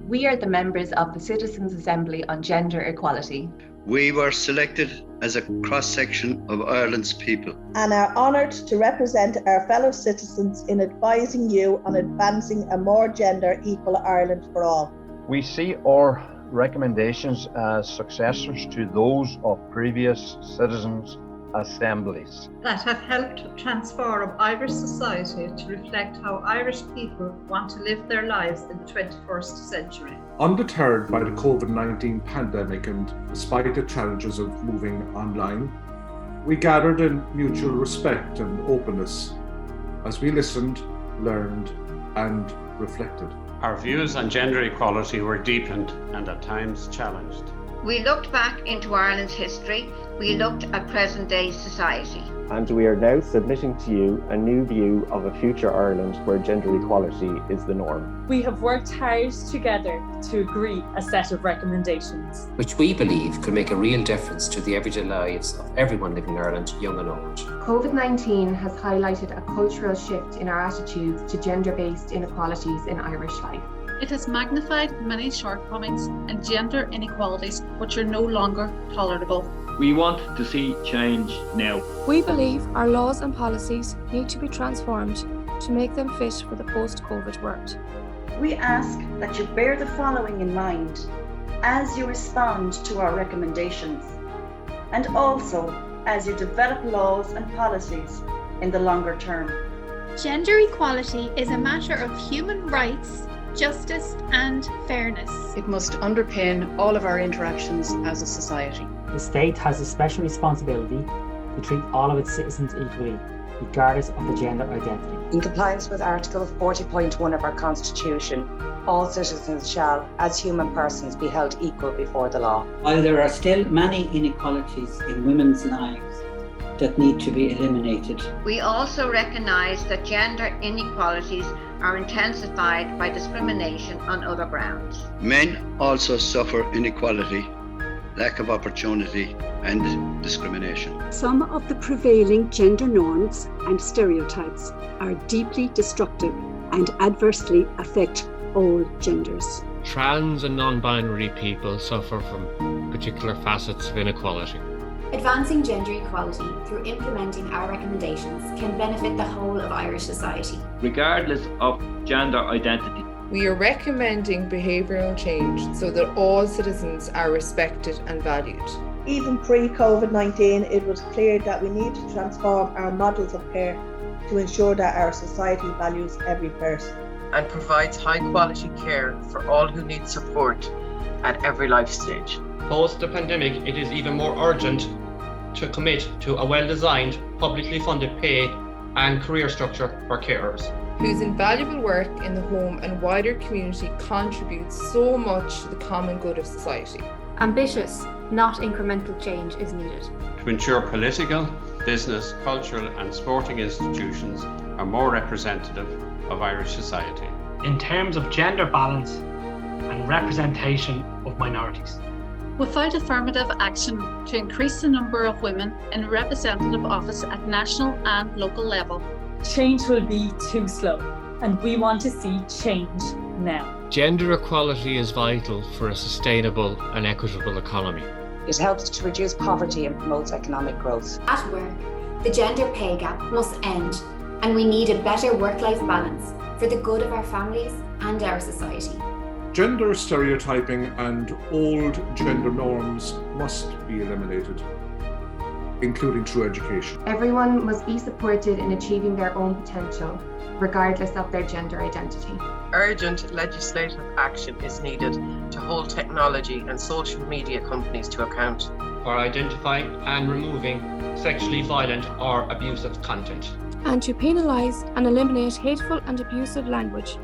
We are the members of the Citizens' Assembly on Gender Equality. We were selected as a cross-section of Ireland's people and are honoured to represent our fellow citizens in advising you on advancing a more gender equal Ireland for all. We see our recommendations as successors to those of previous citizens' assemblies that have helped transform Irish society to reflect how Irish people want to live their lives in the 21st century. Undeterred by the COVID-19 pandemic and despite the challenges of moving online, we gathered in mutual respect and openness as we listened, learned, and reflected. Our views on gender equality were deepened and at times challenged. We looked back into Ireland's history, we looked at present-day society. And we are now submitting to you a new view of a future Ireland where gender equality is the norm. We have worked hard together to agree a set of recommendations, which we believe could make a real difference to the everyday lives of everyone living in Ireland, young and old. COVID-19 has highlighted a cultural shift in our attitudes to gender-based inequalities in Irish life. It has magnified many shortcomings and gender inequalities which are no longer tolerable. We want to see change now. We believe our laws and policies need to be transformed to make them fit for the post-COVID world. We ask that you bear the following in mind as you respond to our recommendations, and also as you develop laws and policies in the longer term. Gender equality is a matter of human rights, justice and fairness. It must underpin all of our interactions as a society. The state has a special responsibility to treat all of its citizens equally, regardless of the gender identity. In compliance with Article 40.1 of our Constitution, all citizens shall, as human persons, be held equal before the law. While there are still many inequalities in women's lives that need to be eliminated, we also recognise that gender inequalities are intensified by discrimination on other grounds. Men also suffer inequality, lack of opportunity and discrimination. Some of the prevailing gender norms and stereotypes are deeply destructive and adversely affect all genders. Trans and non-binary people suffer from particular facets of inequality. Advancing gender equality through implementing our recommendations can benefit the whole of Irish society. Regardless of gender identity. We are recommending behavioural change so that all citizens are respected and valued. Even pre-COVID-19, it was clear that we need to transform our models of care to ensure that our society values every person and provides high-quality care for all who need support at every life stage. Post the pandemic, it is even more urgent to commit to a well-designed, publicly funded pay and career structure for carers, whose invaluable work in the home and wider community contributes so much to the common good of society. Ambitious, not incremental change is needed. To ensure political, business, cultural and sporting institutions are more representative of Irish society. In terms of gender balance and representation of minorities. Without affirmative action to increase the number of women in representative office at national and local level, change will be too slow, and we want to see change now. Gender equality is vital for a sustainable and equitable economy. It helps to reduce poverty and promotes economic growth. At work, the gender pay gap must end, and we need a better work-life balance for the good of our families and our society. Gender stereotyping and old gender norms must be eliminated, including through education. Everyone must be supported in achieving their own potential, regardless of their gender identity. Urgent legislative action is needed to hold technology and social media companies to account for identifying and removing sexually violent or abusive content, and to penalise and eliminate hateful and abusive language,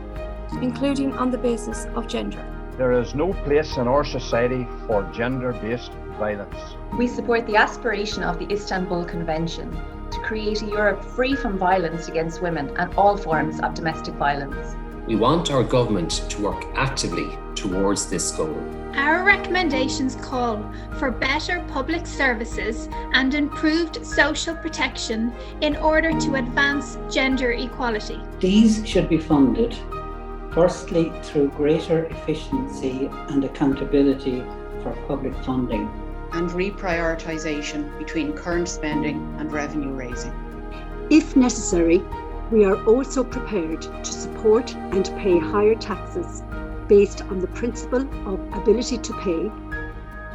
including on the basis of gender. There is no place in our society for gender-based violence. We support the aspiration of the Istanbul Convention to create a Europe free from violence against women and all forms of domestic violence. We want our government to work actively towards this goal. Our recommendations call for better public services and improved social protection in order to advance gender equality. These should be funded Firstly, through greater efficiency and accountability for public funding. And reprioritisation between current spending and revenue raising. If necessary, we are also prepared to support and pay higher taxes based on the principle of ability to pay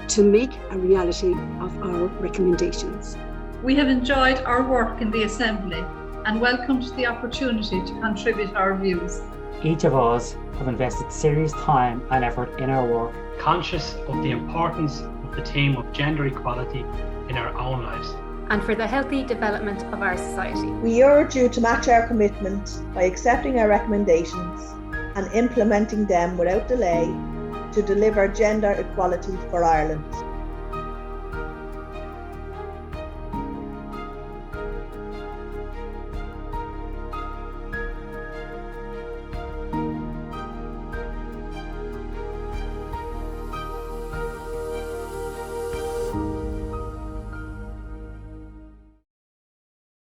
to make a reality of our recommendations. We have enjoyed our work in the Assembly and welcomed the opportunity to contribute our views. Each of us have invested serious time and effort in our work, conscious of the importance of the theme of gender equality in our own lives. And for the healthy development of our society. We urge you to match our commitment by accepting our recommendations and implementing them without delay to deliver gender equality for Ireland.